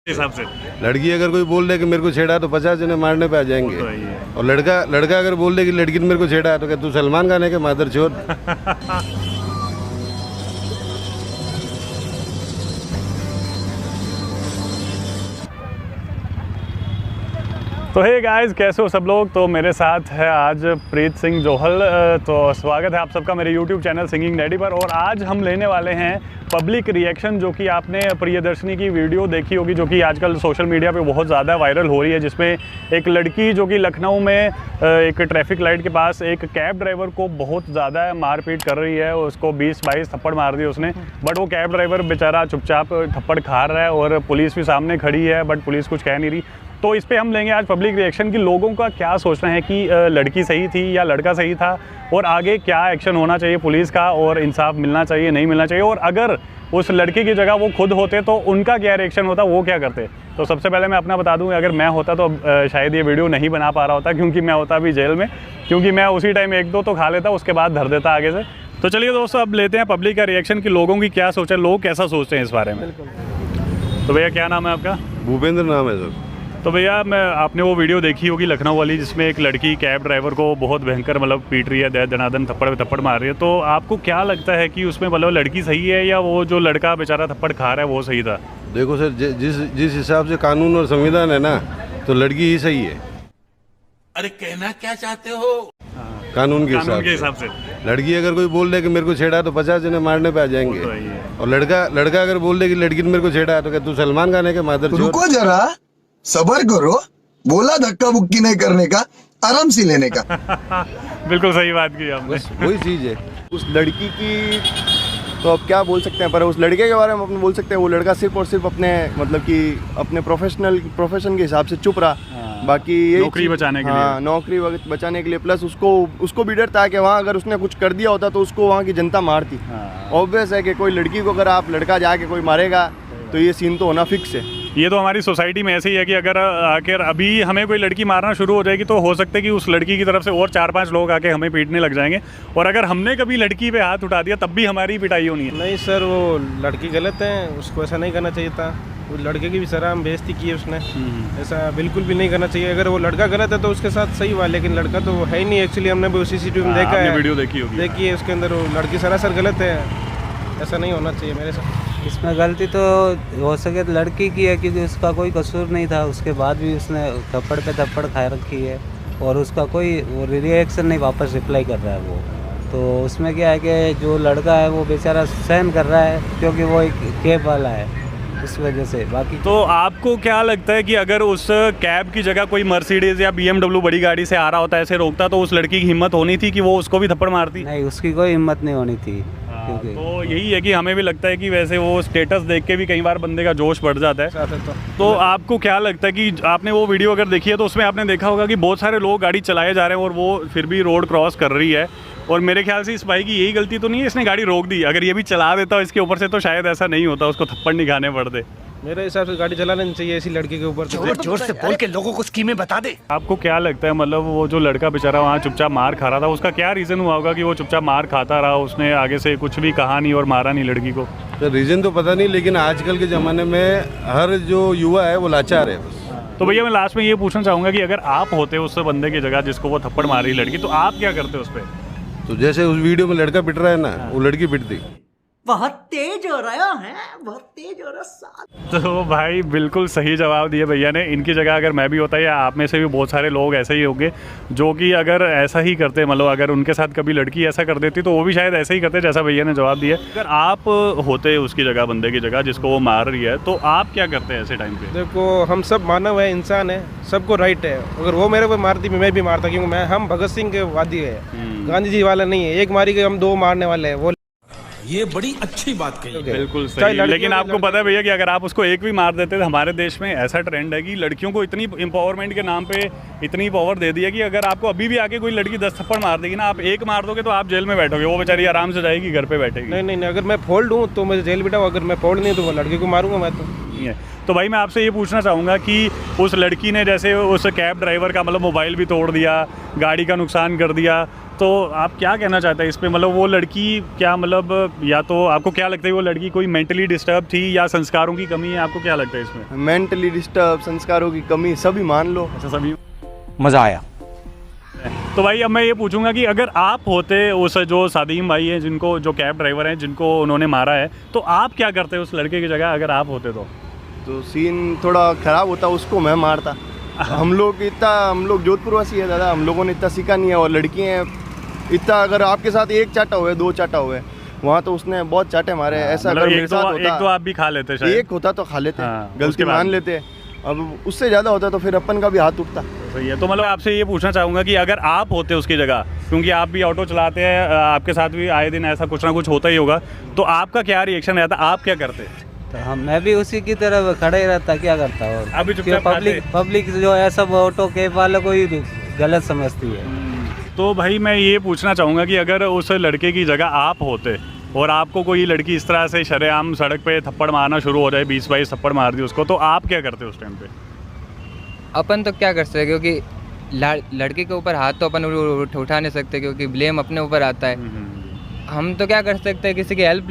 हिसाब से लड़की अगर कोई बोल दे कि मेरे को छेड़ा तो 50 जने मारने पे आ जाएंगे। और लड़का अगर बोल दे कि लड़की ने मेरे को छेड़ा तो क्या तू सलमान खान है के मादर चोद। तो हे गाइस, कैसे हो सब लोग। तो मेरे साथ है आज प्रीत सिंह जोहल। तो स्वागत है आप सबका मेरे YouTube चैनल सिंगिंग डैडी पर। और आज हम लेने वाले हैं पब्लिक रिएक्शन, जो कि आपने प्रियदर्शनी की वीडियो देखी होगी, जो कि आजकल सोशल मीडिया पे बहुत ज़्यादा वायरल हो रही है, जिसमें एक लड़की जो कि लखनऊ में एक ट्रैफिक लाइट के पास एक कैब ड्राइवर को बहुत ज़्यादा मारपीट कर रही है। उसको 20-22 थप्पड़ मार दिए उसने, बट वो कैब ड्राइवर बेचारा चुपचाप थप्पड़ खा रहा है और पुलिस भी सामने खड़ी है, बट पुलिस कुछ कह नहीं रही। तो इस पे हम लेंगे आज पब्लिक रिएक्शन की लोगों का क्या सोचना है कि लड़की सही थी या लड़का सही था, और आगे क्या एक्शन होना चाहिए पुलिस का, और इंसाफ मिलना चाहिए नहीं मिलना चाहिए, और अगर उस लड़की की जगह वो खुद होते तो उनका क्या रिएक्शन होता, वो क्या करते। तो सबसे पहले मैं अपना बता दूं, अगर मैं होता तो शायद ये वीडियो नहीं बना पा रहा होता, क्योंकि मैं होता अभी जेल में, क्योंकि मैं उसी टाइम 1-2 तो खा लेता, उसके बाद धर देता आगे से। तो चलिए दोस्तों, अब लेते हैं पब्लिक का रिएक्शन कि लोगों की क्या सोच है, लोग कैसा सोचते हैं इस बारे में। तो भैया क्या नाम है आपका? भूपेंद्र नाम है सर। तो भैया आपने वो वीडियो देखी होगी लखनऊ वाली, जिसमें एक लड़की कैब ड्राइवर को बहुत भयंकर मतलब पीट रही है, दनादन थप्पड़ पे थप्पड़ मार रही है। तो आपको क्या लगता है कि उसमें मतलब लड़की सही है या वो जो लड़का बेचारा थप्पड़ खा रहा है वो सही था? देखो सर, जिस हिसाब से कानून और संविधान है ना, तो लड़की ही सही है। अरे कहना क्या चाहते हो? कानून के हिसाब से लड़की अगर कोई बोल दे कि मेरे को छेड़ा तो 50 जने मारने पे आ जाएंगे। और लड़का अगर बोल दे कि लड़की ने मेरे को छेड़ा तो क्या तू सलमान खान है के मादर चोद। रुको जरा, सबर करो। बोला धक्का बुक्की नहीं करने का, आराम से लेने का। बिल्कुल सही बात की आपने। वही चीज है। उस लड़की की तो अब क्या बोल सकते हैं, पर उस लड़के के बारे में अपन बोल सकते हैं वो लड़का सिर्फ और सिर्फ अपने मतलब कि अपने प्रोफेशन के हिसाब से चुप रहा। बाकी ये नौकरी बचाने के लिए, नौकरी बचाने के लिए, प्लस उसको भी डर था कि वहाँ अगर उसने कुछ कर दिया होता तो उसको वहाँ की जनता मारती। ऑब्वियस है कि कोई लड़की को अगर आप लड़का जाके कोई मारेगा तो ये सीन तो होना फिक्स है। ये तो हमारी सोसाइटी में ऐसे ही है कि अगर आकर अभी हमें कोई लड़की मारना शुरू हो जाएगी तो हो सकता है कि उस लड़की की तरफ से और 4-5 लोग आके हमें पीटने लग जाएंगे, और अगर हमने कभी लड़की पे हाथ उठा दिया तब भी हमारी पिटाई होनी है। नहीं सर, वो लड़की गलत है, उसको ऐसा नहीं करना चाहिए था। वो लड़के की भी सराहना बेइज्जती की है उसने, ऐसा बिल्कुल भी नहीं करना चाहिए। अगर वो लड़का गलत है तो उसके साथ सही हुआ, लेकिन लड़का तो है ही नहीं। एक्चुअली हमने वो CCTV में देखा है, वीडियो देखी होगी, देखिए उसके अंदर वो लड़की सरासर गलत है। ऐसा नहीं होना चाहिए मेरे साथ। इसमें गलती तो हो सके तो लड़की की है, क्योंकि उसका कोई कसूर नहीं था। उसके बाद भी उसने थप्पड़ पे थप्पड़ खा रखी है और उसका कोई रिएक्शन नहीं, वापस रिप्लाई कर रहा है वो। तो उसमें क्या है कि जो लड़का है वो बेचारा सहन कर रहा है, क्योंकि वो एक कैब वाला है, इस वजह से। बाकी तो आपको क्या लगता है कि अगर उस कैब की जगह कोई मर्सिडीज या BMW बड़ी गाड़ी से आ रहा होता, ऐसे रोकता, तो उस लड़की की हिम्मत होनी थी कि वो उसको भी थप्पड़ मारती? नहीं, उसकी कोई हिम्मत नहीं होनी थी। तो यही है कि हमें भी लगता है कि वैसे वो स्टेटस देख के भी कई बार बंदे का जोश बढ़ जाता है। तो आपको क्या लगता है कि आपने वो वीडियो अगर देखी है तो उसमें आपने देखा होगा कि बहुत सारे लोग गाड़ी चलाए जा रहे हैं और वो फिर भी रोड क्रॉस कर रही है, और मेरे ख्याल से इस भाई की यही गलती तो नहीं है, इसने गाड़ी रोक दी। अगर ये भी चला देता इसके ऊपर से तो शायद ऐसा नहीं होता, उसको थप्पड़ नहीं खाने पड़ते। मेरे हिसाब से गाड़ी चलाना नहीं चाहिए ऐसी लड़की के ऊपर। जोर से बोल के लोगों को स्कीमें बता दे। आपको क्या लगता है, मतलब वो जो लड़का बेचारा वहाँ चुपचाप मार खा रहा था, उसका क्या रीज़न हुआ होगा कि वो चुपचाप मार खाता रहा, उसने आगे से कुछ भी कहा नहीं और मारा नहीं लड़की को? तो रीजन तो पता नहीं, लेकिन आजकल के ज़माने में हर जो युवा है वो लाचार है बस। तो भैया मैं लास्ट में ये पूछना चाहूँगा कि अगर आप होते उस बंदे की जगह जिसको वो थप्पड़ मार रही लड़की, तो आप क्या करते उस पर? तो जैसे उस वीडियो में लड़का पिट रहा है ना, वो लड़की पिटती। बहुत तेज हो रहा है, बहुत तेज हो रहा। तो भाई बिल्कुल सही जवाब दिए भैया ने। इनकी जगह अगर मैं भी होता या आप में से भी बहुत सारे लोग ऐसे ही होंगे जो कि अगर ऐसा ही करते, मतलब अगर उनके साथ कभी लड़की ऐसा कर देती तो वो भी शायद ऐसे ही करते जैसा भैया ने जवाब दिया। अगर आप होते उसकी जगह, बंदे की जगह जिसको वो मार रही है, तो आप क्या करते हैं ऐसे टाइम पे? देखो, हम सब मानव है, इंसान है, सबको राइट है। अगर वो मेरे को मारती मैं भी मारता, क्योंकि हम भगत सिंह के वादी है, गांधी जी वाला नहीं है। एक मारी के हम 2 मारने वाले हैं। वो ये बड़ी अच्छी बात कही। बिल्कुल सही। लेकिन आपको पता है भैया कि अगर आप उसको एक भी मार देते तो हमारे देश में ऐसा ट्रेंड है कि लड़कियों को इतनी एम्पावरमेंट के नाम पे इतनी पावर दे दी है कि अगर आपको अभी भी आके कोई लड़की 10 थप्पड़ मार देगी ना, आप एक मार दोगे तो आप जेल में बैठोगे, वो बेचारी आराम से जाएगी, घर पे बैठेगी। नहीं, अगर मैं फोल्ड हूँ तो मुझे जेल बिठाओ, अगर मैं फोल्ड नहीं तो वो लड़की को मारूंगा मैं तो भाई मैं आपसे ये पूछना चाहूँगा कि उस लड़की ने जैसे उस कैब ड्राइवर का मतलब मोबाइल भी तोड़ दिया, गाड़ी का नुकसान कर दिया, तो आप क्या कहना चाहते हैं इस पे, मतलब वो लड़की क्या, मतलब या तो आपको क्या लगता है वो लड़की कोई मेंटली डिस्टर्ब थी या संस्कारों की कमी है, आपको क्या लगता है इसमें? मेंटली डिस्टर्ब, संस्कारों की कमी, सभी मान लो। अच्छा, सभी। मज़ा आया। तो भाई अब मैं ये पूछूंगा कि अगर आप होते उस जो सादीम भाई हैं जिनको, जो कैब ड्राइवर हैं जिनको उन्होंने मारा है, तो आप क्या करते उस लड़के की जगह अगर आप होते तो सीन थोड़ा ख़राब होता, उसको मैं मारता। हम लोग जोधपुर वासी है दादा, हम लोगों ने इतना सीखा नहीं है, और लड़की हैं इतना, अगर आपके साथ एक चाटा हुआ है, दो चाटा हुआ है, वहाँ तो उसने बहुत चाटे मारे। ऐसा अगर मेरे साथ होता, एक तो आप भी खा लेते शायद। एक होता तो खा लेते, हाँ, गलती मान लेते। अब उससे ज़्यादा होता तो फिर अपन का भी हाथ उठता। सही है। तो मतलब आपसे ये पूछना चाहूँगा कि अगर आप होते उसकी जगह, क्योंकि आप भी ऑटो चलाते हैं, आपके साथ भी आए दिन ऐसा कुछ ना कुछ होता ही होगा, तो आपका क्या रिएक्शन रहता, आप क्या करते? तो हम, मैं भी उसी की तरह खड़े ही रहता, क्या करता। और अभी चुपचाप पब्लिक जो है सब ऑटो कैब वालों को ही गलत समझती है। तो भाई मैं ये पूछना चाहूँगा कि अगर उस लड़के की जगह आप होते और आपको कोई लड़की इस तरह से शरेआम सड़क पे थप्पड़ मारना शुरू हो जाए, 20-22 थप्पड़ मार दी उसको, तो आप क्या करते उस टाइम पे? अपन तो क्या कर सकते, क्योंकि लड़के के ऊपर हाथ तो अपन उठा नहीं सकते, क्योंकि ब्लेम अपने ऊपर आता है। हम तो क्या कर सकते हैं, किसी की हेल्प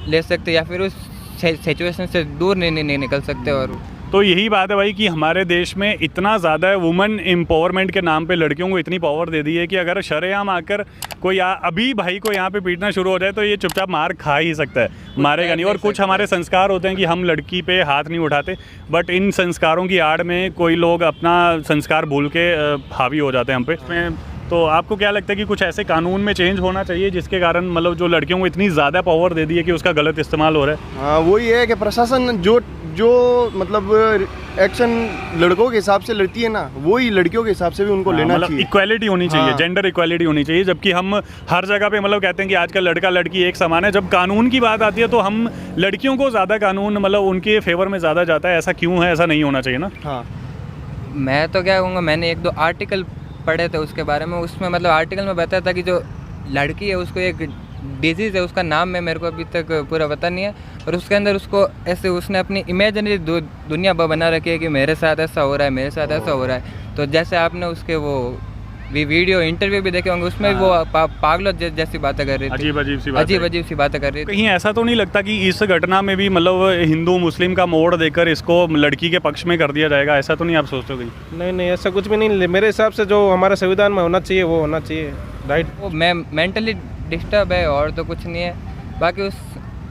ले सकते, या फिर उस सिचुएशन से दूर नहीं निकल सकते। और तो यही बात है भाई कि हमारे देश में इतना ज़्यादा वुमेन एम्पावरमेंट के नाम पे लड़कियों को इतनी पावर दे दी है कि अगर शरेआम आकर कोई अभी भाई को यहाँ पे पीटना शुरू हो जाए तो ये चुपचाप मार खा ही सकता है, मारेगा नहीं। और कुछ हमारे संस्कार होते हैं कि हम लड़की पे हाथ नहीं उठाते, बट इन संस्कारों की आड़ में कोई लोग अपना संस्कार भूल के हावी हो जाते हैं हम पे। तो आपको क्या लगता है कि कुछ ऐसे कानून में चेंज होना चाहिए जिसके कारण मतलब जो लड़कियों को इतनी ज़्यादा पावर दे दी है कि उसका गलत इस्तेमाल हो रहा है? हाँ, वही है कि प्रशासन जो मतलब एक्शन लड़कों के हिसाब से लेती है ना, वही लड़कियों के हिसाब से भी उनको लेना चाहिए। इक्वालिटी होनी चाहिए, जेंडर इक्वालिटी होनी चाहिए। जबकि हम हर जगह पे मतलब कहते हैं कि आजकल लड़का लड़की एक समान है, जब कानून की बात आती है तो हम लड़कियों को ज़्यादा कानून मतलब उनके फेवर में ज़्यादा जाता है। ऐसा क्यों है? ऐसा नहीं होना चाहिए ना। हाँ, मैं तो क्या कहूँगा, मैंने 1-2 आर्टिकल पढ़े थे उसके बारे में। उसमें मतलब आर्टिकल में बताया था कि जो लड़की है उसको एक डिजीज़ है, उसका नाम में मेरे को अभी तक पूरा पता नहीं है, और उसके अंदर उसको ऐसे उसने अपनी इमेजिनरी दुनिया बना रखी है कि मेरे साथ ऐसा हो रहा है, मेरे साथ ऐसा हो रहा है। तो जैसे आपने उसके वो वीडियो इंटरव्यू भी देखे होंगे, उसमें वो पागलों जैसी बातें कर रही थी, अजीब सी बातें कर रही थी। कहीं ऐसा तो नहीं लगता कि इस घटना में भी मतलब हिंदू मुस्लिम का मोड़ देकर इसको लड़की के पक्ष में कर दिया जाएगा? ऐसा तो नहीं आप सोचते हो कहीं? नहीं, ऐसा कुछ भी नहीं। मेरे हिसाब से जो हमारे संविधान में होना चाहिए वो होना चाहिए, राइट। वो मेंटली डिस्टर्ब है और तो कुछ नहीं है। बाकी उस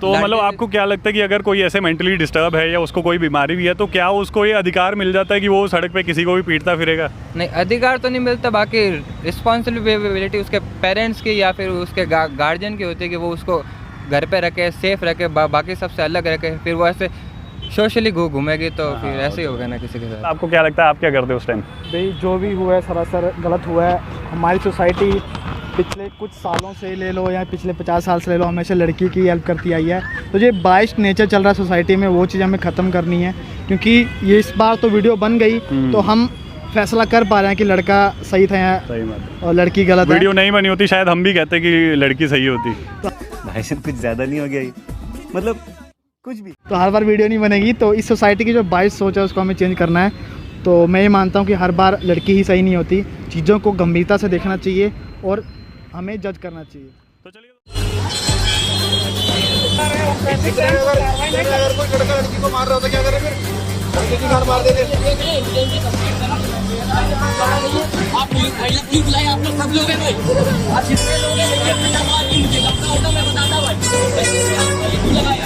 तो मतलब आपको क्या लगता है कि अगर कोई ऐसे मेंटली डिस्टर्ब है या उसको कोई बीमारी भी है तो क्या उसको ये अधिकार मिल जाता है कि वो सड़क पे किसी को भी पीटता फिरेगा? नहीं, अधिकार तो नहीं मिलता। बाकी रिस्पॉन्सिबिलिटी उसके पेरेंट्स की या फिर उसके गार्जियन की होती है कि वो उसको घर पे रखे, सेफ रखे, बाकी सबसे अलग रखे। फिर वो ऐसे सोशली घूमेगी तो फिर ऐसे ही होगा ना किसी के साथ। आपको क्या लगता है, आप क्या करते हो उस टाइम? भाई जो भी हुआ है सरासर गलत हुआ है। हमारी सोसाइटी पिछले कुछ सालों से ले लो या पिछले 50 साल से ले लो, हमेशा लड़की की हेल्प करती आई है। तो ये बाइस्ड नेचर चल रहा है सोसाइटी में, वो चीज़ हमें ख़त्म करनी है। क्योंकि ये इस बार तो वीडियो बन गई तो हम फैसला कर पा रहे हैं कि लड़का सही था और लड़की गलत है। वीडियो नहीं बनी होती शायद हम भी कहते कि लड़की सही होती। भाई साहब कुछ ज़्यादा नहीं हो गया ये, मतलब कुछ भी। तो हर बार वीडियो नहीं बनेगी, तो इस सोसाइटी की जो बाइस्ड सोच है उसको हमें चेंज करना है। तो मैं ये मानता हूँ कि हर बार लड़की ही सही नहीं होती, चीज़ों को गंभीरता से देखना चाहिए और हमें जज करना चाहिए। तो चलिए, अगर कोई लड़का लड़की को मार रहा होता क्या करे फिर? लड़के की गाड़ मार देते। आप पुलिस बुलाए, आप लोग सब लोग हैं भाई, आप जितने लोग हैं लेकिन अपना बात नहीं, मुझे अपना होता मैं बताता भाई। जनता